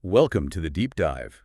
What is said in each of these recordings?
Welcome to the Deep Dive.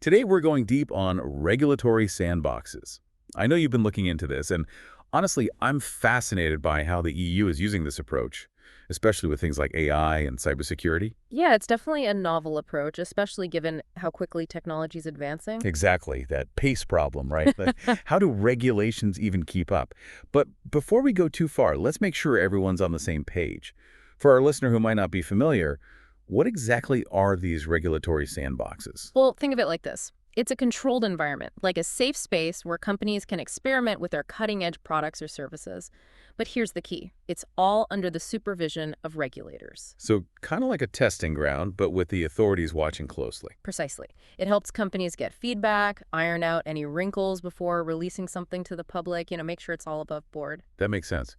Today we're going deep on regulatory sandboxes. I know you've been looking into this, and honestly, I'm fascinated by how the EU is using this approach, especially with things like AI and cybersecurity. Yeah, it's definitely a novel approach, especially given how quickly technology is advancing. Exactly, that pace problem, right? Like, how do regulations even keep up? But before we go too far, let's make sure everyone's on the same page. For our listener who might not be familiar, what exactly are these regulatory sandboxes? Well, think of it like this. It's a controlled environment, like a safe space where companies can experiment with their cutting-edge products or services. But here's the key. It's all under the supervision of regulators. So kind of like a testing ground, but with the authorities watching closely. Precisely. It helps companies get feedback, iron out any wrinkles before releasing something to the public, make sure it's all above board. That makes sense.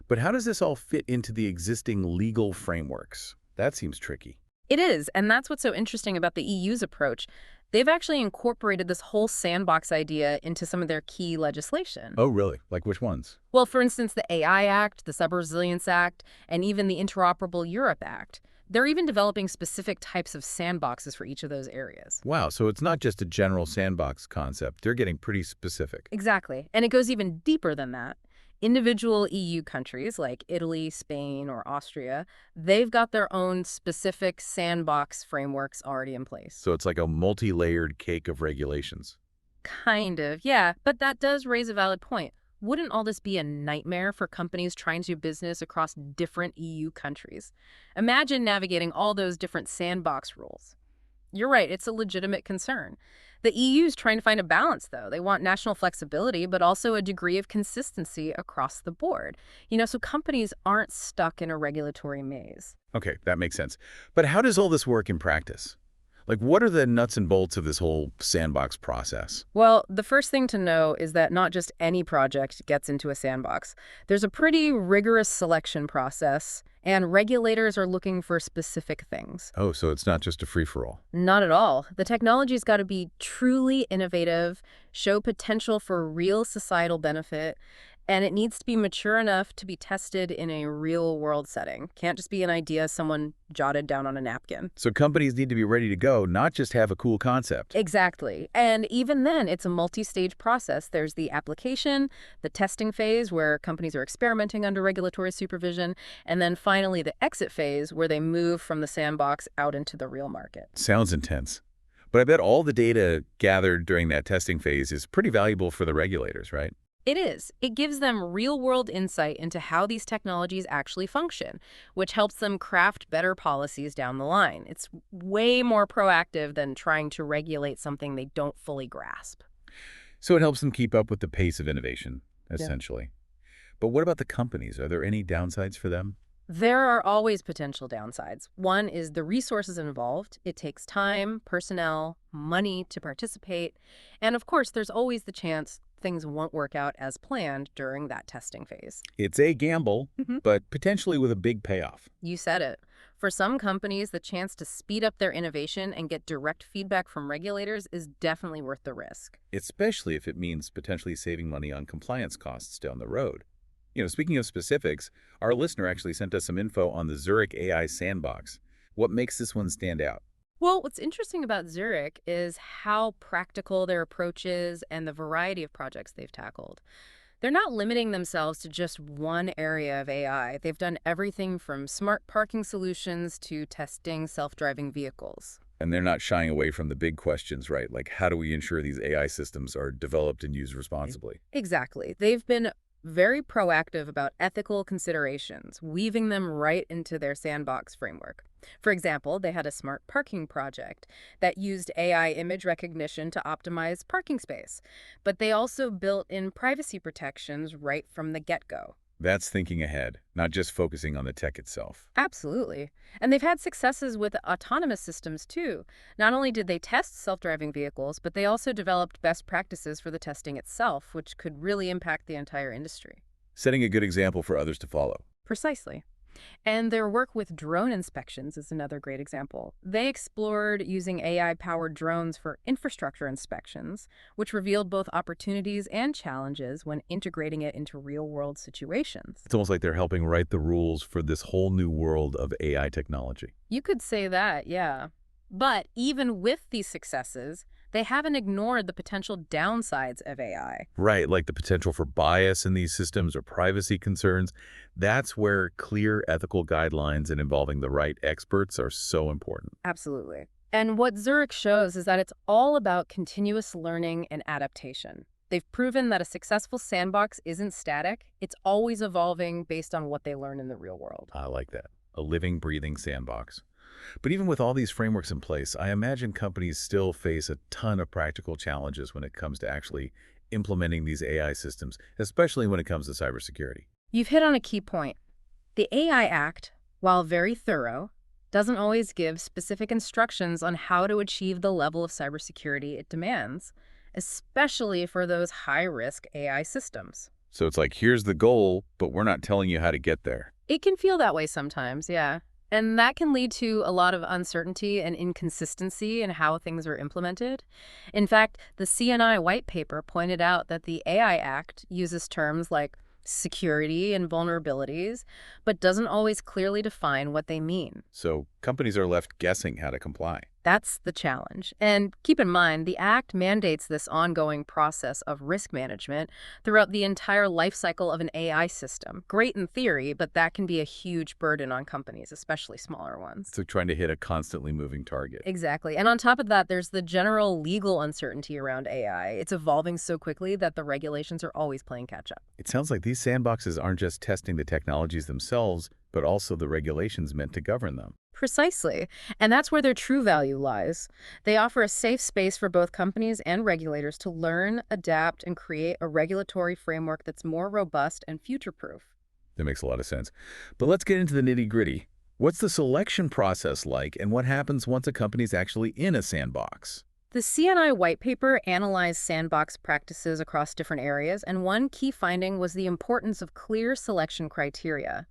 But how does this all fit into the existing legal frameworks? That seems tricky. It is, and that's what's so interesting about the EU's approach. They've actually incorporated this whole sandbox idea into some of their key legislation. Oh, really? Like which ones? Well, for instance, the AI Act, the Cyber Resilience Act, and even the Interoperable Europe Act. They're even developing specific types of sandboxes for each of those areas. Wow, so it's not just a general sandbox concept. They're getting pretty specific. Exactly. And it goes even deeper than that. Individual EU countries like Italy, Spain, or Austria, they've got their own specific sandbox frameworks already in place. So it's like a multi-layered cake of regulations. Kind of, yeah. But that does raise a valid point. Wouldn't all this be a nightmare for companies trying to do business across different EU countries? Imagine navigating all those different sandbox rules. You're right, it's a legitimate concern. The EU's trying to find a balance, though. They want national flexibility, but also a degree of consistency across the board. So companies aren't stuck in a regulatory maze. Okay, that makes sense. But how does all this work in practice? Like, what are the nuts and bolts of this whole sandbox process? Well, the first thing to know is that not just any project gets into a sandbox. There's a pretty rigorous selection process, and regulators are looking for specific things. Oh, so it's not just a free-for-all. Not at all. The technology's got to be truly innovative, show potential for real societal benefit, and it needs to be mature enough to be tested in a real-world setting. Can't just be an idea someone jotted down on a napkin. So companies need to be ready to go, not just have a cool concept. Exactly. And even then, it's a multi-stage process. There's the application, the testing phase, where companies are experimenting under regulatory supervision, and then finally the exit phase, where they move from the sandbox out into the real market. Sounds intense. But I bet all the data gathered during that testing phase is pretty valuable for the regulators, right? It is. It gives them real-world insight into how these technologies actually function, which helps them craft better policies down the line. It's way more proactive than trying to regulate something they don't fully grasp. So it helps them keep up with the pace of innovation, Yeah. essentially. But what about the companies? Are there any downsides for them? There are always potential downsides. One is the resources involved. It takes time, personnel, money to participate. And of course, there's always the chance things won't work out as planned during that testing phase. It's a gamble, Mhm. but potentially with a big payoff. You said it. For some companies, the chance to speed up their innovation and get direct feedback from regulators is definitely worth the risk. Especially if it means potentially saving money on compliance costs down the road. Speaking of specifics, our listener actually sent us some info on the Zurich AI Sandbox. What makes this one stand out? Well, what's interesting about Zurich is how practical their approach is and the variety of projects they've tackled. They're not limiting themselves to just one area of AI. They've done everything from smart parking solutions to testing self-driving vehicles. And they're not shying away from the big questions, right? Like, how do we ensure these AI systems are developed and used responsibly? Exactly. They've been very proactive about ethical considerations, weaving them right into their sandbox framework. For example, they had a smart parking project that used AI image recognition to optimize parking space, but they also built in privacy protections right from the get-go. That's thinking ahead, not just focusing on the tech itself. Absolutely. And they've had successes with autonomous systems, too. Not only did they test self-driving vehicles, but they also developed best practices for the testing itself, which could really impact the entire industry. Setting a good example for others to follow. Precisely. And their work with drone inspections is another great example. They explored using AI-powered drones for infrastructure inspections, which revealed both opportunities and challenges when integrating it into real-world situations. It's almost like they're helping write the rules for this whole new world of AI technology. You could say that, yeah. But even with these successes, they haven't ignored the potential downsides of AI. Right, like the potential for bias in these systems or privacy concerns. That's where clear ethical guidelines and involving the right experts are so important. Absolutely. And what Zurich shows is that it's all about continuous learning and adaptation. They've proven that a successful sandbox isn't static. It's always evolving based on what they learn in the real world. I like that. A living, breathing sandbox. But even with all these frameworks in place, I imagine companies still face a ton of practical challenges when it comes to actually implementing these AI systems, especially when it comes to cybersecurity. You've hit on a key point. The AI Act, while very thorough, doesn't always give specific instructions on how to achieve the level of cybersecurity it demands, especially for those high-risk AI systems. So it's like, here's the goal, but we're not telling you how to get there. It can feel that way sometimes, yeah. And that can lead to a lot of uncertainty and inconsistency in how things are implemented. In fact, the CNI white paper pointed out that the AI Act uses terms like security and vulnerabilities, but doesn't always clearly define what they mean. So companies are left guessing how to comply. That's the challenge. And keep in mind, the Act mandates this ongoing process of risk management throughout the entire life cycle of an AI system. Great in theory, but that can be a huge burden on companies, especially smaller ones. So trying to hit a constantly moving target. Exactly. And on top of that, there's the general legal uncertainty around AI. It's evolving so quickly that the regulations are always playing catch up. It sounds like these sandboxes aren't just testing the technologies themselves, but also the regulations meant to govern them. Precisely. And that's where their true value lies. They offer a safe space for both companies and regulators to learn, adapt, and create a regulatory framework that's more robust and future-proof. That makes a lot of sense. But let's get into the nitty-gritty. What's the selection process like, and what happens once a company's actually in a sandbox? The CNI white paper analyzed sandbox practices across different areas, and one key finding was the importance of clear selection criteria.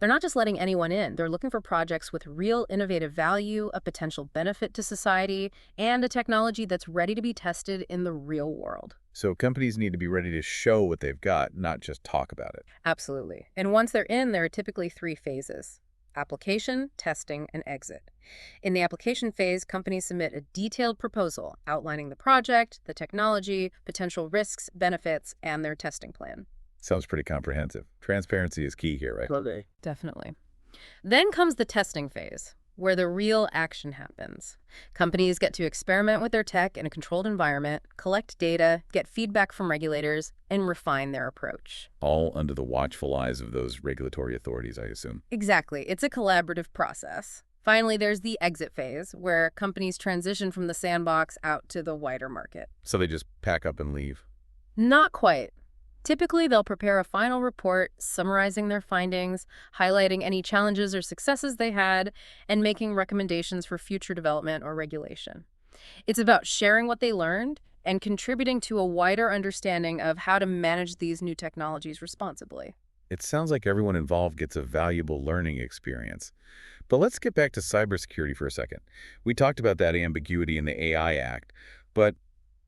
They're not just letting anyone in. They're looking for projects with real innovative value, a potential benefit to society, and a technology that's ready to be tested in the real world. So companies need to be ready to show what they've got, not just talk about it. Absolutely. And once they're in, there are typically three phases: application, testing, and exit. In the application phase, companies submit a detailed proposal outlining the project, the technology, potential risks, benefits, and their testing plan. Sounds pretty comprehensive. Transparency is key here, right? Okay. Definitely. Then comes the testing phase, where the real action happens. Companies get to experiment with their tech in a controlled environment, collect data, get feedback from regulators, and refine their approach. All under the watchful eyes of those regulatory authorities, I assume. Exactly. It's a collaborative process. Finally, there's the exit phase, where companies transition from the sandbox out to the wider market. So they just pack up and leave. Not quite. Typically, they'll prepare a final report summarizing their findings, highlighting any challenges or successes they had, and making recommendations for future development or regulation. It's about sharing what they learned and contributing to a wider understanding of how to manage these new technologies responsibly. It sounds like everyone involved gets a valuable learning experience. But let's get back to cybersecurity for a second. We talked about that ambiguity in the AI Act, but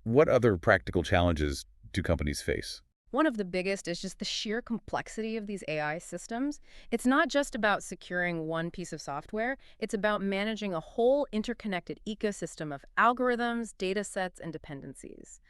what other practical challenges do companies face? One of the biggest is just the sheer complexity of these AI systems. It's not just about securing one piece of software, it's about managing a whole interconnected ecosystem of algorithms, data sets, and dependencies.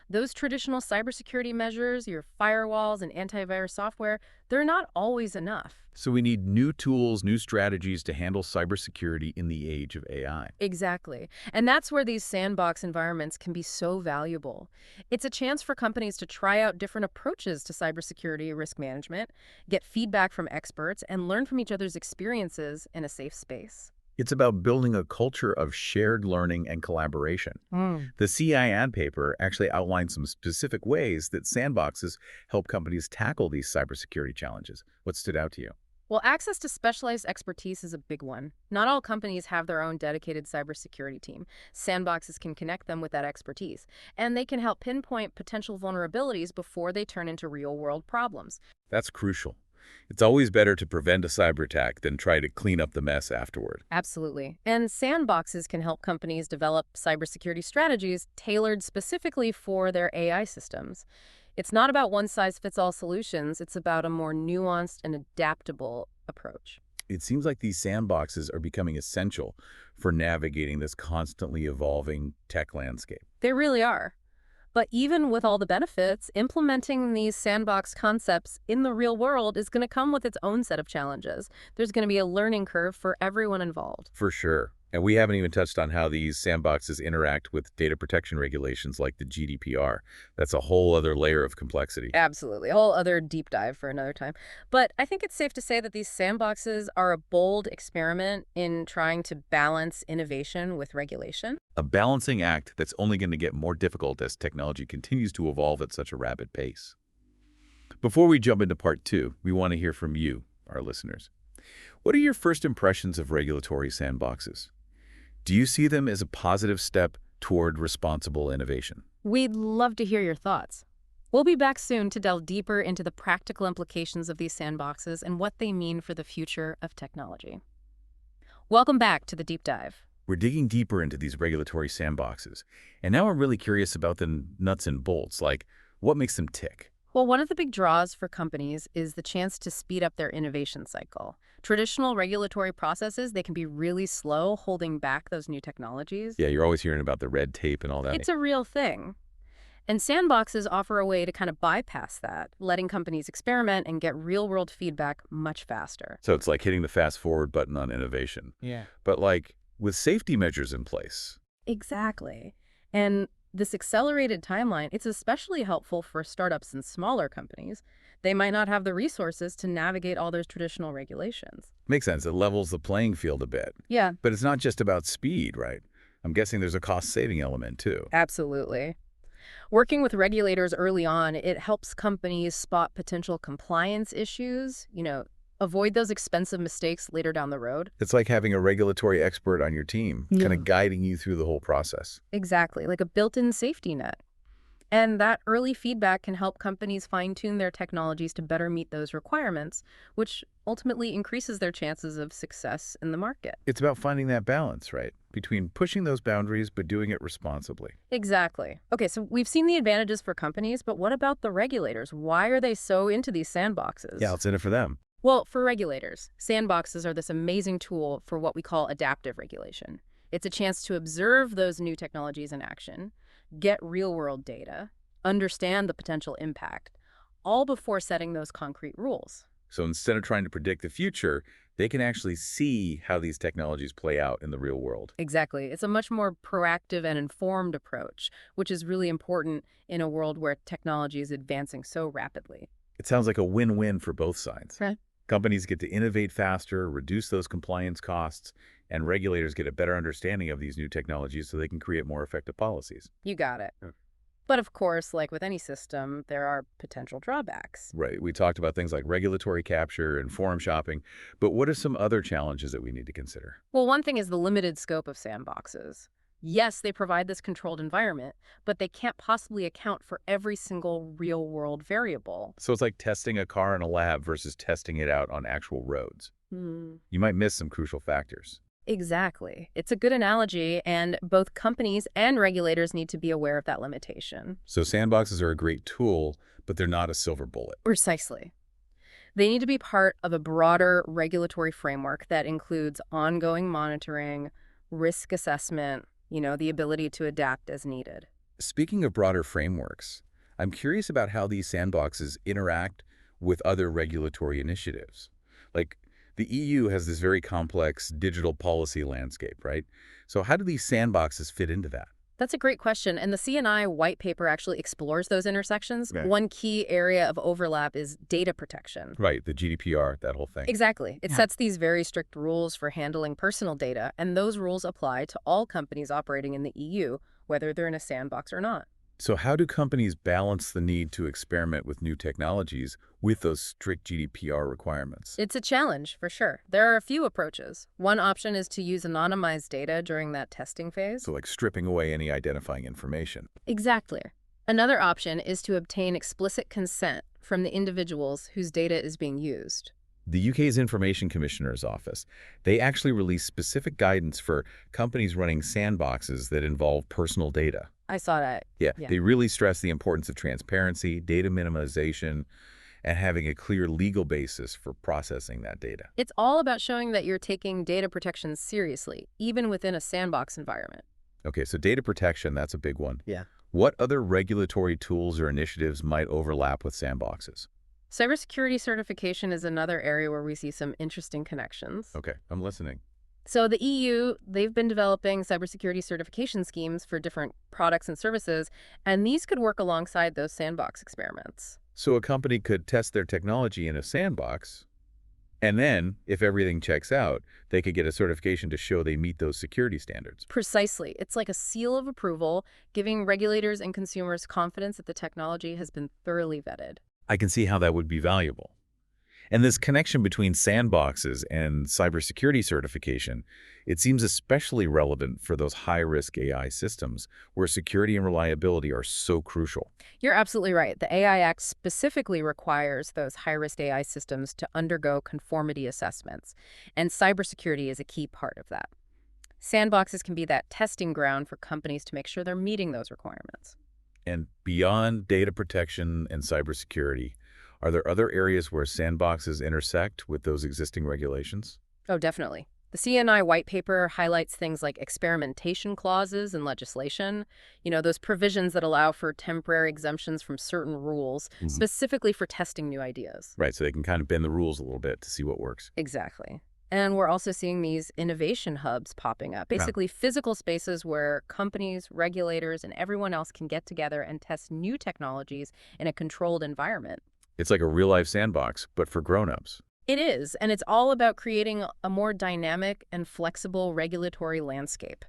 Those traditional cybersecurity measures, your firewalls and antivirus software, they're not always enough. So we need new tools, new strategies to handle cybersecurity in the age of AI. Exactly. And that's where these sandbox environments can be so valuable. It's a chance for companies to try out different approaches to cybersecurity risk management, get feedback from experts, and learn from each other's experiences in a safe space. It's about building a culture of shared learning and collaboration. The CIN paper actually outlines some specific ways that sandboxes help companies tackle these cybersecurity challenges. What stood out to you? Well, access to specialized expertise is a big one. Not all companies have their own dedicated cybersecurity team. Sandboxes can connect them with that expertise, and they can help pinpoint potential vulnerabilities before they turn into real-world problems. That's crucial. It's always better to prevent a cyber attack than try to clean up the mess afterward. Absolutely. And sandboxes can help companies develop cybersecurity strategies tailored specifically for their AI systems. It's not about one-size-fits-all solutions. It's about a more nuanced and adaptable approach. It seems like these sandboxes are becoming essential for navigating this constantly evolving tech landscape. They really are. But even with all the benefits, implementing these sandbox concepts in the real world is going to come with its own set of challenges. There's going to be a learning curve for everyone involved. For sure. And we haven't even touched on how these sandboxes interact with data protection regulations like the GDPR. That's a whole other layer of complexity. Absolutely. A whole other deep dive for another time. But I think it's safe to say that these sandboxes are a bold experiment in trying to balance innovation with regulation. A balancing act that's only going to get more difficult as technology continues to evolve at such a rapid pace. Before we jump into part 2, we want to hear from you, our listeners. What are your first impressions of regulatory sandboxes? Do you see them as a positive step toward responsible innovation? We'd love to hear your thoughts. We'll be back soon to delve deeper into the practical implications of these sandboxes and what they mean for the future of technology. Welcome back to the Deep Dive. We're digging deeper into these regulatory sandboxes, and now I'm really curious about the nuts and bolts, like what makes them tick? Well, one of the big draws for companies is the chance to speed up their innovation cycle. Traditional regulatory processes, they can be really slow holding back those new technologies. Yeah, you're always hearing about the red tape and all that. It's a real thing. And sandboxes offer a way to kind of bypass that, letting companies experiment and get real-world feedback much faster. So it's like hitting the fast forward button on innovation. Yeah. But like with safety measures in place. Exactly. And this accelerated timeline, it's especially helpful for startups and smaller companies. They might not have the resources to navigate all those traditional regulations. Makes sense. It levels the playing field a bit. Yeah. But it's not just about speed, right? I'm guessing there's a cost-saving element too. Absolutely. Working with regulators early on, it helps companies spot potential compliance issues, avoid those expensive mistakes later down the road. It's like having a regulatory expert on your team, kind of guiding you through the whole process. Exactly, like a built-in safety net. And that early feedback can help companies fine-tune their technologies to better meet those requirements, which ultimately increases their chances of success in the market. It's about finding that balance, right? Between pushing those boundaries but doing it responsibly. Exactly. Okay, so we've seen the advantages for companies, but what about the regulators? Why are they so into these sandboxes? Yeah, what's in it for them? Well, for regulators, sandboxes are this amazing tool for what we call adaptive regulation. It's a chance to observe those new technologies in action, get real-world data, understand the potential impact, all before setting those concrete rules. So instead of trying to predict the future, they can actually see how these technologies play out in the real world. Exactly. It's a much more proactive and informed approach, which is really important in a world where technology is advancing so rapidly. It sounds like a win-win for both sides. Right. Companies get to innovate faster, reduce those compliance costs, and regulators get a better understanding of these new technologies so they can create more effective policies. You got it. Yeah. But of course, like with any system, there are potential drawbacks. Right. We talked about things like regulatory capture and forum shopping, but what are some other challenges that we need to consider? Well, one thing is the limited scope of sandboxes. Yes, they provide this controlled environment, but they can't possibly account for every single real-world variable. So it's like testing a car in a lab versus testing it out on actual roads. You might miss some crucial factors. Exactly. It's a good analogy, and both companies and regulators need to be aware of that limitation. So sandboxes are a great tool, but they're not a silver bullet. Precisely. They need to be part of a broader regulatory framework that includes ongoing monitoring, risk assessment, the ability to adapt as needed. Speaking of broader frameworks, I'm curious about how these sandboxes interact with other regulatory initiatives. Like, the EU has this very complex digital policy landscape, right? So how do these sandboxes fit into that? That's a great question, and the C&I white paper actually explores those intersections. Okay. One key area of overlap is data protection. Right, the GDPR, that whole thing. Exactly. It sets these very strict rules for handling personal data, and those rules apply to all companies operating in the EU, whether they're in a sandbox or not. So how do companies balance the need to experiment with new technologies with those strict GDPR requirements? It's a challenge, for sure. There are a few approaches. One option is to use anonymized data during that testing phase. So like stripping away any identifying information. Exactly. Another option is to obtain explicit consent from the individuals whose data is being used. The UK's Information Commissioner's Office, they actually release specific guidance for companies running sandboxes that involve personal data. I saw that. Yeah, they really stress the importance of transparency, data minimization, and having a clear legal basis for processing that data. It's all about showing that you're taking data protection seriously, even within a sandbox environment. Okay, so data protection, that's a big one. Yeah. What other regulatory tools or initiatives might overlap with sandboxes? Cybersecurity certification is another area where we see some interesting connections. Okay, I'm listening. So the EU, they've been developing cybersecurity certification schemes for different products and services, and these could work alongside those sandbox experiments. So a company could test their technology in a sandbox, and then, if everything checks out, they could get a certification to show they meet those security standards. Precisely. It's like a seal of approval, giving regulators and consumers confidence that the technology has been thoroughly vetted. I can see how that would be valuable. And this connection between sandboxes and cybersecurity certification, it seems especially relevant for those high-risk AI systems where security and reliability are so crucial. You're absolutely right. The AI Act specifically requires those high-risk AI systems to undergo conformity assessments, and cybersecurity is a key part of that. Sandboxes can be that testing ground for companies to make sure they're meeting those requirements. And beyond data protection and cybersecurity, are there other areas where sandboxes intersect with those existing regulations? Oh, definitely. The CNI white paper highlights things like experimentation clauses in legislation, those provisions that allow for temporary exemptions from certain rules, specifically for testing new ideas. Right, so they can kind of bend the rules a little bit to see what works. Exactly. And we're also seeing these innovation hubs popping up, basically physical spaces where companies, regulators, and everyone else can get together and test new technologies in a controlled environment. It's like a real-life sandbox, but for grown-ups. It is, and it's all about creating a more dynamic and flexible regulatory landscape,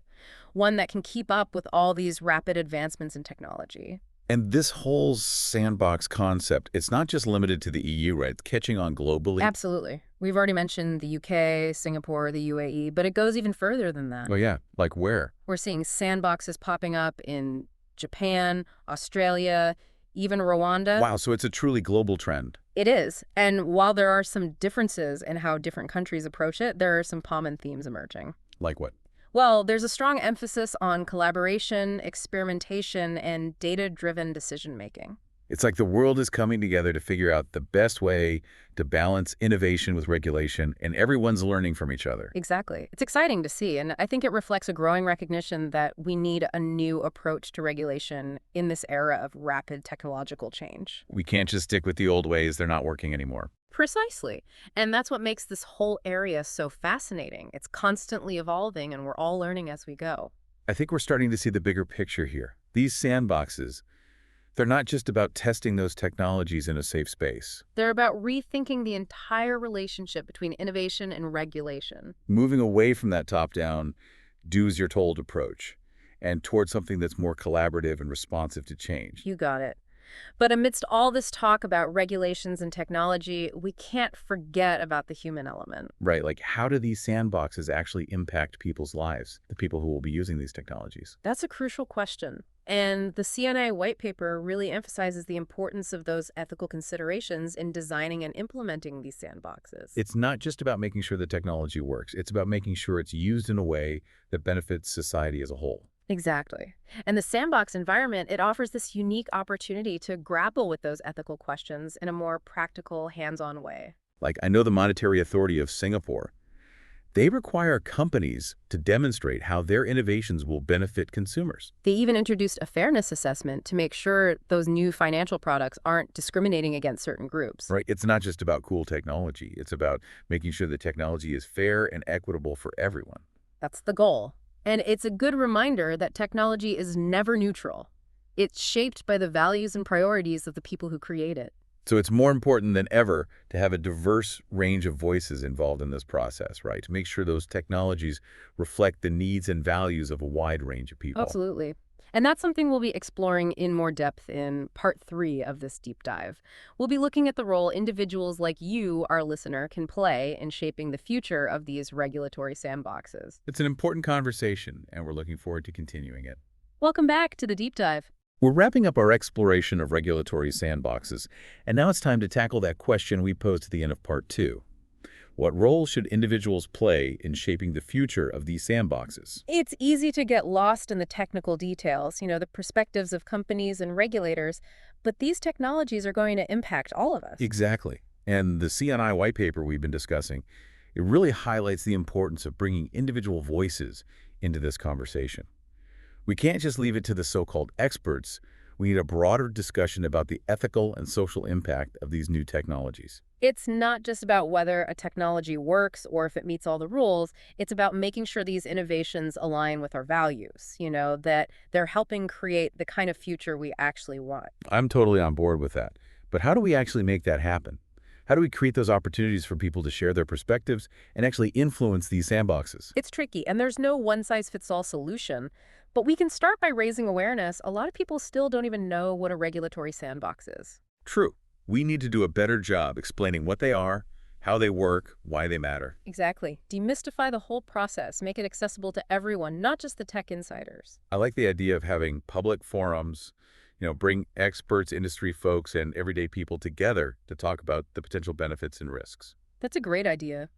one that can keep up with all these rapid advancements in technology. And this whole sandbox concept, it's not just limited to the EU, right? It's catching on globally. Absolutely. We've already mentioned the UK, Singapore, the UAE, but it goes even further than that. Oh, yeah. Like where? We're seeing sandboxes popping up in Japan, Australia, even Rwanda. Wow, so it's a truly global trend. It is. And while there are some differences in how different countries approach it, there are some common themes emerging. Like what? Well, there's a strong emphasis on collaboration, experimentation, and data-driven decision-making. It's like the world is coming together to figure out the best way to balance innovation with regulation, and everyone's learning from each other. Exactly. It's exciting to see, and I think it reflects a growing recognition that we need a new approach to regulation in this era of rapid technological change. We can't just stick with the old ways. They're not working anymore. Precisely. And that's what makes this whole area so fascinating. It's constantly evolving, and we're all learning as we go. I think we're starting to see the bigger picture here. These sandboxes, they're not just about testing those technologies in a safe space. They're about rethinking the entire relationship between innovation and regulation. Moving away from that top-down, do-as-you're-told approach, and towards something that's more collaborative and responsive to change. You got it. But amidst all this talk about regulations and technology, we can't forget about the human element. Right, like how do these sandboxes actually impact people's lives, the people who will be using these technologies? That's a crucial question. And the CNI white paper really emphasizes the importance of those ethical considerations in designing and implementing these sandboxes. It's not just about making sure the technology works. It's about making sure it's used in a way that benefits society as a whole. Exactly. And the sandbox environment, it offers this unique opportunity to grapple with those ethical questions in a more practical, hands-on way. Like, I know the Monetary Authority of Singapore. They require companies to demonstrate how their innovations will benefit consumers. They even introduced a fairness assessment to make sure those new financial products aren't discriminating against certain groups. Right? It's not just about cool technology. It's about making sure the technology is fair and equitable for everyone. That's the goal. And it's a good reminder that technology is never neutral. It's shaped by the values and priorities of the people who create it. So it's more important than ever to have a diverse range of voices involved in this process, right? To make sure those technologies reflect the needs and values of a wide range of people. Absolutely. And that's something we'll be exploring in more depth in part 3 of this deep dive. We'll be looking at the role individuals like you, our listener, can play in shaping the future of these regulatory sandboxes. It's an important conversation, and we're looking forward to continuing it. Welcome back to the deep dive. We're wrapping up our exploration of regulatory sandboxes, and now it's time to tackle that question we posed at the end of part 2. What role should individuals play in shaping the future of these sandboxes? It's easy to get lost in the technical details, the perspectives of companies and regulators, but these technologies are going to impact all of us. Exactly. And the CNI white paper we've been discussing, it really highlights the importance of bringing individual voices into this conversation. We can't just leave it to the so-called experts. We need a broader discussion about the ethical and social impact of these new technologies. It's not just about whether a technology works or if it meets all the rules. It's about making sure these innovations align with our values, that they're helping create the kind of future we actually want. I'm totally on board with that. But how do we actually make that happen? How do we create those opportunities for people to share their perspectives and actually influence these sandboxes? It's tricky, and there's no one-size-fits-all solution. But we can start by raising awareness. A lot of people still don't even know what a regulatory sandbox is. True. We need to do a better job explaining what they are, how they work, why they matter. Exactly. Demystify the whole process. Make it accessible to everyone, not just the tech insiders. I like the idea of having public forums, bring experts, industry folks, and everyday people together to talk about the potential benefits and risks. That's a great idea.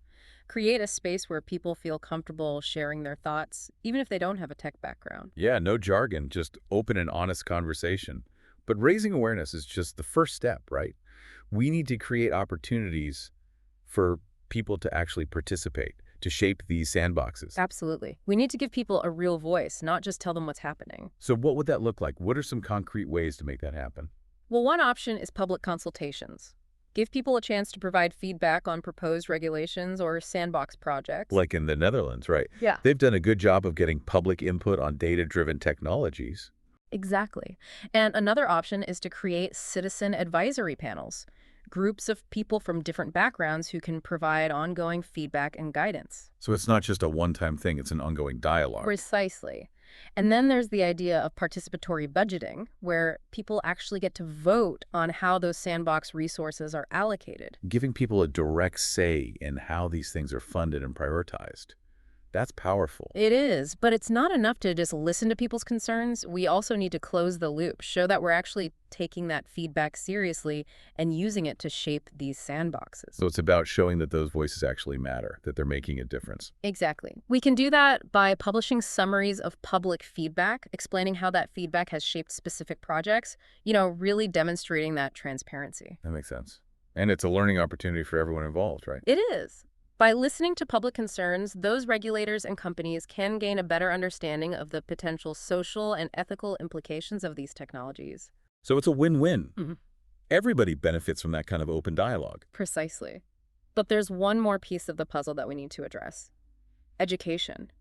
Create a space where people feel comfortable sharing their thoughts, even if they don't have a tech background. Yeah, no jargon, just open and honest conversation. But raising awareness is just the first step, right? We need to create opportunities for people to actually participate, to shape these sandboxes. Absolutely. We need to give people a real voice, not just tell them what's happening. So what would that look like? What are some concrete ways to make that happen? Well, one option is public consultations. Give people a chance to provide feedback on proposed regulations or sandbox projects. Like in the Netherlands, right? Yeah. They've done a good job of getting public input on data-driven technologies. Exactly. And another option is to create citizen advisory panels, groups of people from different backgrounds who can provide ongoing feedback and guidance. So it's not just a one-time thing, it's an ongoing dialogue. Precisely. And then there's the idea of participatory budgeting, where people actually get to vote on how those sandbox resources are allocated. Giving people a direct say in how these things are funded and prioritized. That's powerful. It is, but it's not enough to just listen to people's concerns. We also need to close the loop, show that we're actually taking that feedback seriously and using it to shape these sandboxes. So it's about showing that those voices actually matter, that they're making a difference. Exactly. We can do that by publishing summaries of public feedback, explaining how that feedback has shaped specific projects, really demonstrating that transparency. That makes sense. And it's a learning opportunity for everyone involved, right? It is. By listening to public concerns, those regulators and companies can gain a better understanding of the potential social and ethical implications of these technologies. So it's a win-win. Mm-hmm. Everybody benefits from that kind of open dialogue. Precisely. But there's one more piece of the puzzle that we need to address: education.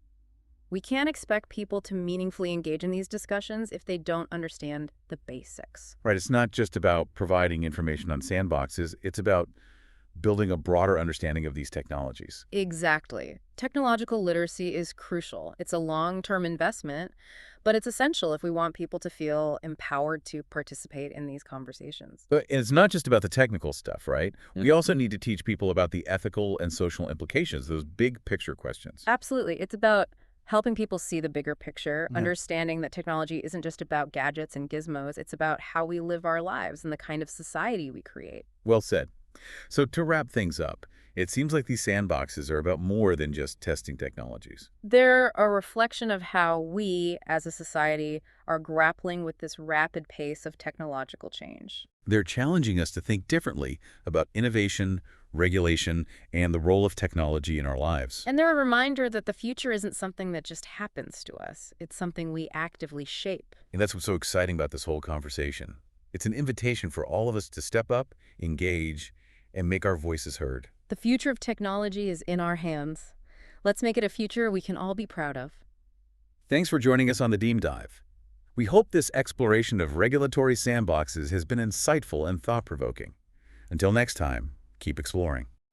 We can't expect people to meaningfully engage in these discussions if they don't understand the basics. Right, it's not just about providing information on sandboxes, it's about building a broader understanding of these technologies. Exactly. Technological literacy is crucial. It's a long-term investment, but it's essential if we want people to feel empowered to participate in these conversations. But it's not just about the technical stuff, right? We also need to teach people about the ethical and social implications, those big picture questions. Absolutely. It's about helping people see the bigger picture, understanding that technology isn't just about gadgets and gizmos. It's about how we live our lives and the kind of society we create. Well said. So to wrap things up, it seems like these sandboxes are about more than just testing technologies. They're a reflection of how we, as a society, are grappling with this rapid pace of technological change. They're challenging us to think differently about innovation, regulation, and the role of technology in our lives. And they're a reminder that the future isn't something that just happens to us. It's something we actively shape. And that's what's so exciting about this whole conversation. It's an invitation for all of us to step up, engage, and make our voices heard. The future of technology is in our hands. Let's make it a future we can all be proud of. Thanks for joining us on the Deep Dive. We hope this exploration of regulatory sandboxes has been insightful and thought-provoking. Until next time, keep exploring.